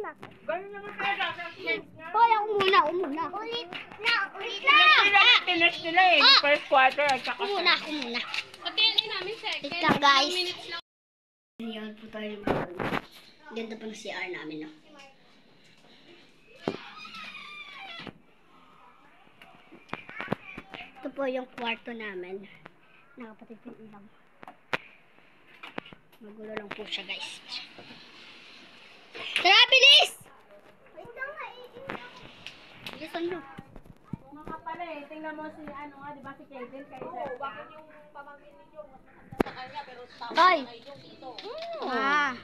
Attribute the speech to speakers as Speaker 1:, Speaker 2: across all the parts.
Speaker 1: muna.
Speaker 2: Ganun naman talaga.
Speaker 1: Hoy, ako muna. Ulit na.
Speaker 2: Tinas nila eh. First quarter at saka
Speaker 1: Ako muna.
Speaker 3: Pati namin second.
Speaker 1: Wait lang, guys.
Speaker 3: 2 minutes lang.
Speaker 1: Yan po tayo. Ganda pa ng CR namin, no? Ito po yung kwarto namin. Nakapatid yung ilaw. Magulo lang po siya, guys. Tara, bilis! Bilisan nyo.
Speaker 3: Mga pala eh. Tingnan mo si ano nga, di ba si Kevin? Oo, bakit yung pamangkin ninyo sa kanya pero tama
Speaker 1: Ay!
Speaker 3: na yung dito.
Speaker 1: Ah!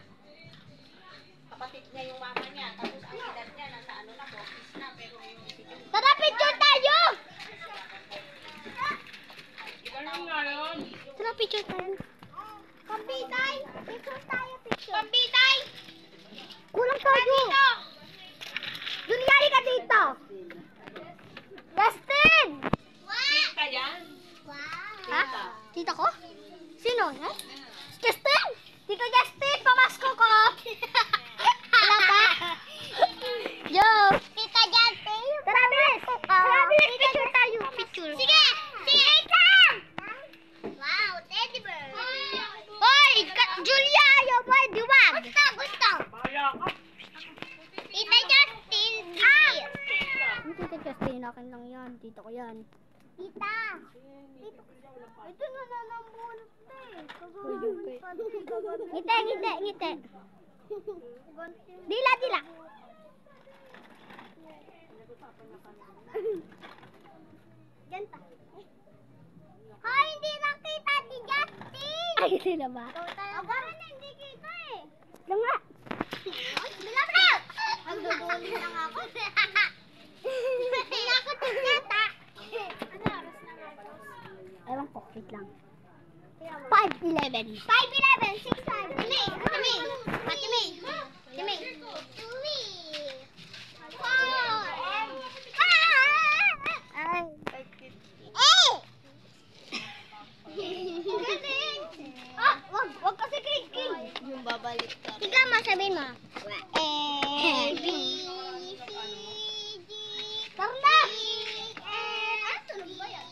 Speaker 3: Kapatid niya yung mama niya. Tapos ang edad niya nasa ano na, office na. Pero yung si Jung.
Speaker 1: Tara, picture tayo!
Speaker 2: Ganun nga yun.
Speaker 1: Tara, picture tayo. Pambitay! Picture tayo, picture.
Speaker 3: Pambitay!
Speaker 1: Kulang tayo! Dunyari ka dito! Justin!
Speaker 2: Kita yan.
Speaker 1: Ha? Tita ko? Sino? Ha? Justin! Tito Justin! Pamasko ko! Wala pa? Yo! Tita Justin! Tara, bilis! Tara, bilis! Picture tayo! Picture! Sige! Sige! Sam! Wow! Teddy bear! Hoy! Julia! Ayaw mo! Diwag! Gusto!
Speaker 2: Bahala ka.
Speaker 1: Tita Justin! Ah! Tita Justin, akin lang yan. Tita ko yan. Tita! Ito na nanambulot na eh. Ngiti. Dila. Ganta. Hoy, hindi nakita si Justin! Ay, hindi na ba? Parang hindi kita eh. Ito nga. Bilap! Magduduli lang ako. Hindi ako tigata. Ewan ko, wait lang. 5'11". 5'11", 6'5". Timi. Wag kasi king.
Speaker 3: Yung babalik ka.
Speaker 1: Ikaw mo, sabihin mo. A, B, C, D. Karna! Tunog ba yan?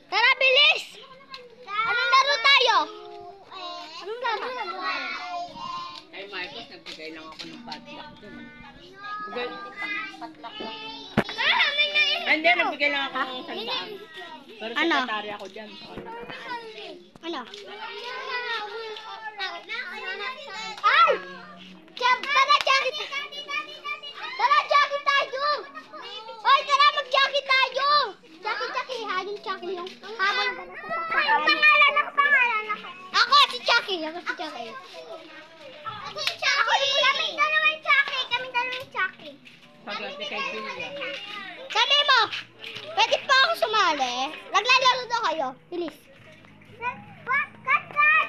Speaker 1: Tara, bilis! Anong laro tayo? Anong laro?
Speaker 2: Kay Marcos, nagbigay lang ako ng padlock dun.
Speaker 3: Patlak lang.
Speaker 2: Ay, hindi, nagbigay lang ako ng sandaan. Pero
Speaker 1: Ano?
Speaker 2: sekretary ako dyan.
Speaker 1: Ano? Ay! Tara, jacket! Tara, jacket tayo! Oy, tara, mag-jacket tayo! Chucky, ha? Yung Chucky, yung habang... Ang pangalan ako. Ako si Chucky. Ako si Chucky. Kaming dalawang Chucky.
Speaker 2: Pagkati kay Julia.
Speaker 1: Sabi mo, pwede pa ako sumali? Naglalaro daw kayo. Bilis.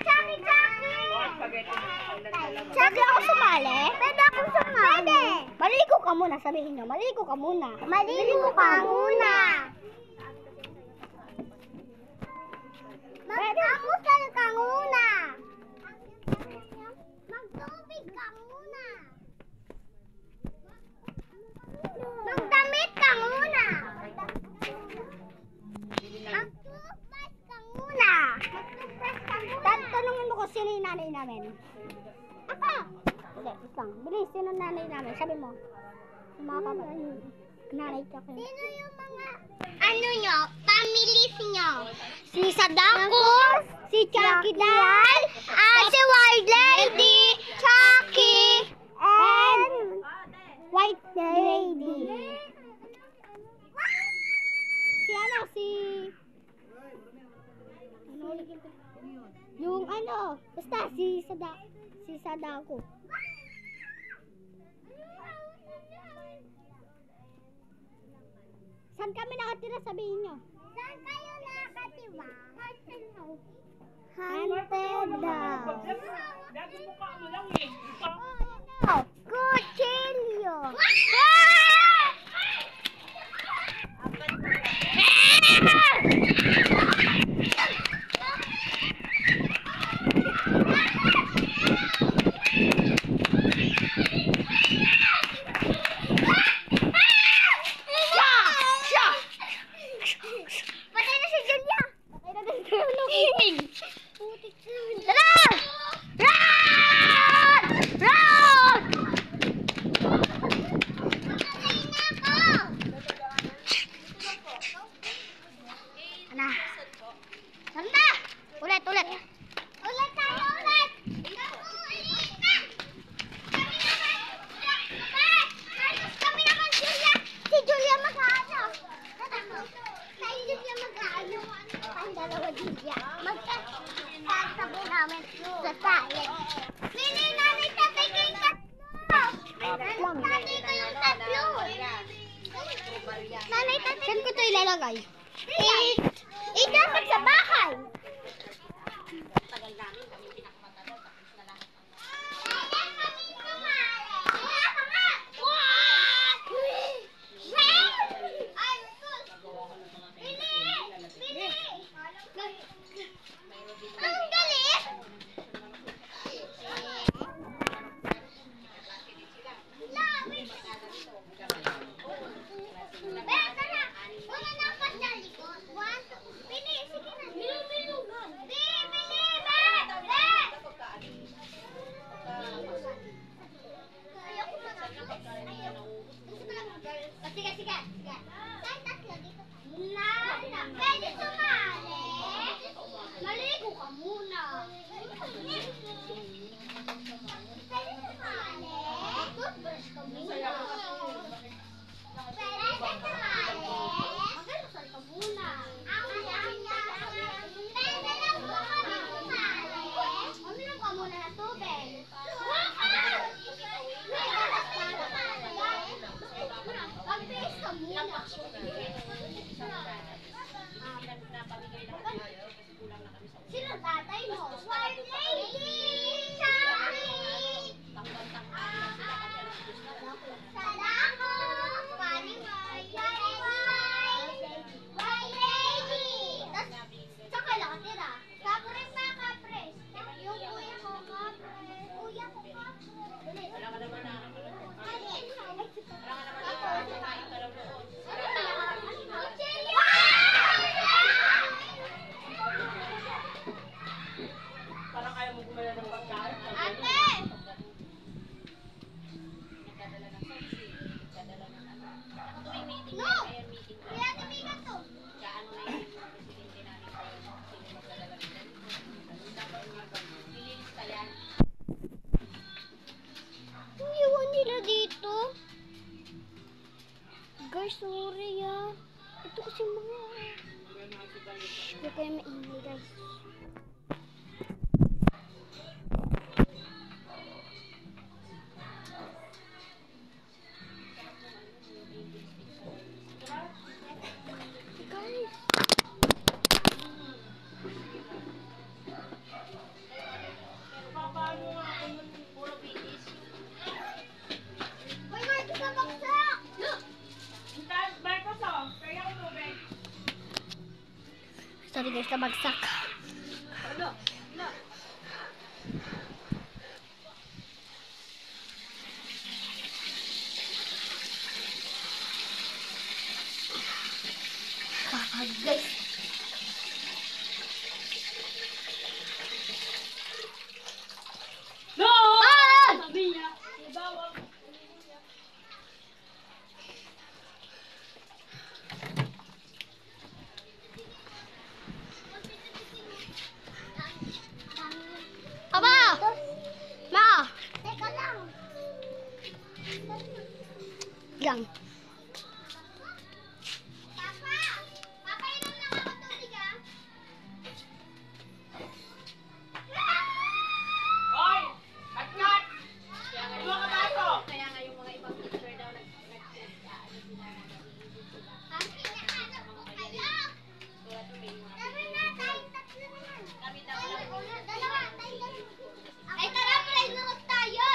Speaker 1: Chucky. Pwede ako sumali? Pwede akong sumali. Maligo ka muna, sabihin nyo. Maligo ka muna. Magtubig ka muna. Magdamit ka muna. Mag-toothbrush ka muna. Tanungin mo kung sino yung nanay namin. Ako. Hindi, isang. Bilis, sino yung nanay namin? Sabi mo. Yung mga kapatid. Nanay ka kayo. Sino yung mga nyo? Families nyo? Si Sadako, si Chucky Dal, si Wild Lady, Chucky, and White Lady. Yung basta si Sadako. Saan kami nakatira, sabihin nyo? Saan kayo nakatira? Haunted daw.
Speaker 2: Lagi mukha mo lang eh.
Speaker 1: Cuchillo. dalawa Julia. Magkakasabo namin sa tayo. Pili namin tatay kayong tatlo. Tatay kayong tatlo. Nanay, tatay. Saan ko ito ilalagay? Dapat sa bahay.
Speaker 3: Tagal namin, kami pinakamatagal, tapos na lahat.
Speaker 1: Ang galit! Sige, sige. Tayo tatlo dito. Pwede sumali. Maligo ka muna. Pwede sumali. Toothbrush ka muna. Pwede sumali. Magdasal ka muna. Pwede lang po kami sumali. Uminom ka muna ng tubig. Mag-face ka muna. Sino tatay mo? White lady! Sorry! Salako! White lady! Saka lang tira. Kapres na kapres. Yung kuya ko kapres. Kuya ko kapres.
Speaker 3: Wala ka naman na. Parang kaya mo gumala ng pagkain.
Speaker 1: Ate! No! Kaya tumigan to. Iwan nila dito. Guys, sorry ah. Ito kasi mga... Hindi kayo maingay guys. Guys.
Speaker 3: Paano nga ako ng puro bilis?
Speaker 1: Uy, Marcos na baksak! Look!
Speaker 3: Marcos, kaya ko tubig.
Speaker 1: Sorry guys, nabagsak.
Speaker 3: Ano? Ano?
Speaker 1: Guys.
Speaker 3: No!
Speaker 1: Ah!
Speaker 3: Sabi niya, ibawang.
Speaker 1: Aba! Ma! Teka lang. Lang. Papa! Papa, inom lang ako tubig ah.
Speaker 3: Hoy! Kat! Ano ka baso?
Speaker 2: Kaya nga yung mga ibang teacher daw
Speaker 1: Ang hinahanap ko kayo. Sabi na, tayong tatlo naman.
Speaker 2: kami daw
Speaker 1: Dalawa, tayong dalawa. Ay, tara, play na tayo.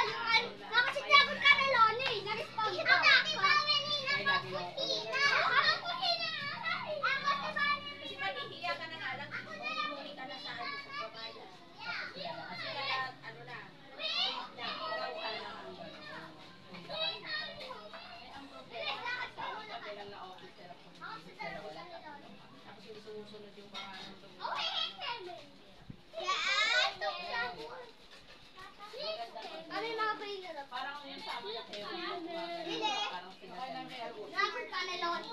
Speaker 1: Nakasitagot ka na, Loni. Na-respond ka. Ako, Ate Bawi, Nina, Paputina. Ako, Putina. Ako, si Bawi,
Speaker 2: kasi maghihiya ka na nga lang. Bumuli ka na sa ano, sa babae. Kasi kaya, ano na, ikaw ka na. Sabi lang na officer ako. Tapos hindi sumusunod yung mga ano.
Speaker 1: Kami mga printer.
Speaker 2: Parang yung sa amin,
Speaker 1: Hindi.
Speaker 2: parang sinasabi.
Speaker 1: Dapat ka na, Loni.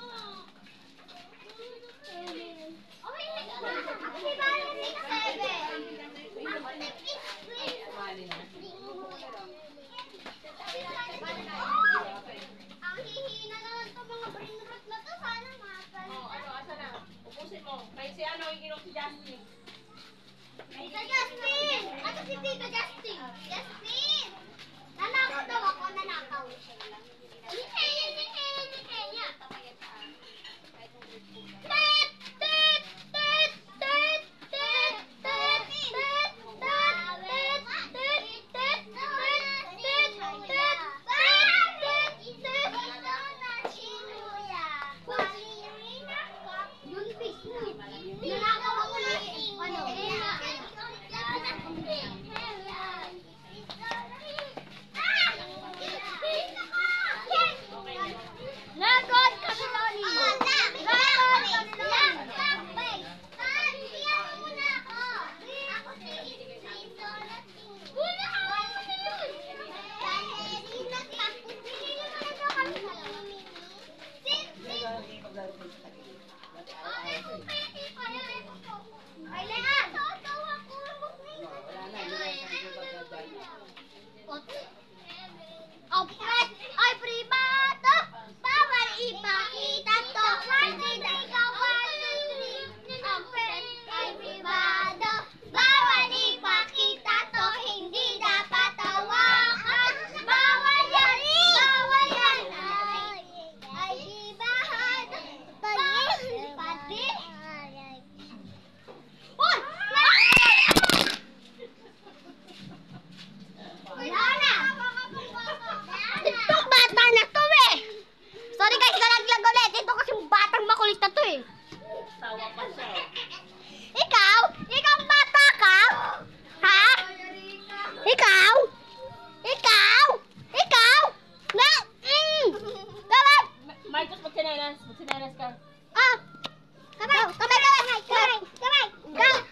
Speaker 1: Ako si Bawi, Nina, 7. Ako,
Speaker 2: Mali na.
Speaker 1: ang hihina naman to mga brain rot na to. Sana mapal.
Speaker 2: Oh, ano, asa na? Upusin mo. Kaya Ay, si ano, iinom si Justin.
Speaker 1: Tita Justin! Ano si Tita Justin? Justin! Nanakaw daw ako, nanakaw. Si Kenya, si Kenya, si Kenya. Tet! Tet! Tet! Tet! Tet! Tet! Tet! Tet! Tet! Tet! Nanakaw ako ng ano? Lagod kami Loli! Lagod kami Loli! Ay, privado! Bawal ipakita to! Hindi na ikaw ay privado! Bawal ipakita to! Hindi dapat tawakan! Bawal yan! Bawal yan! Ay, privado! Pati! Uy! Wala na! Itong bata na to eh! Sorry guys, galaglag ulit. Ito kasi batang makulit na to eh.
Speaker 2: Tawa pa siya.
Speaker 1: Ikaw? Ikaw ang bata ka? Ha? Ikaw? Ikaw? Ikaw? Na? Dapat!
Speaker 2: Marcos, magsinelas. Magsinelas ka.
Speaker 1: Ah! Kamay! Kamay! Kamay! Kamay! Kamay!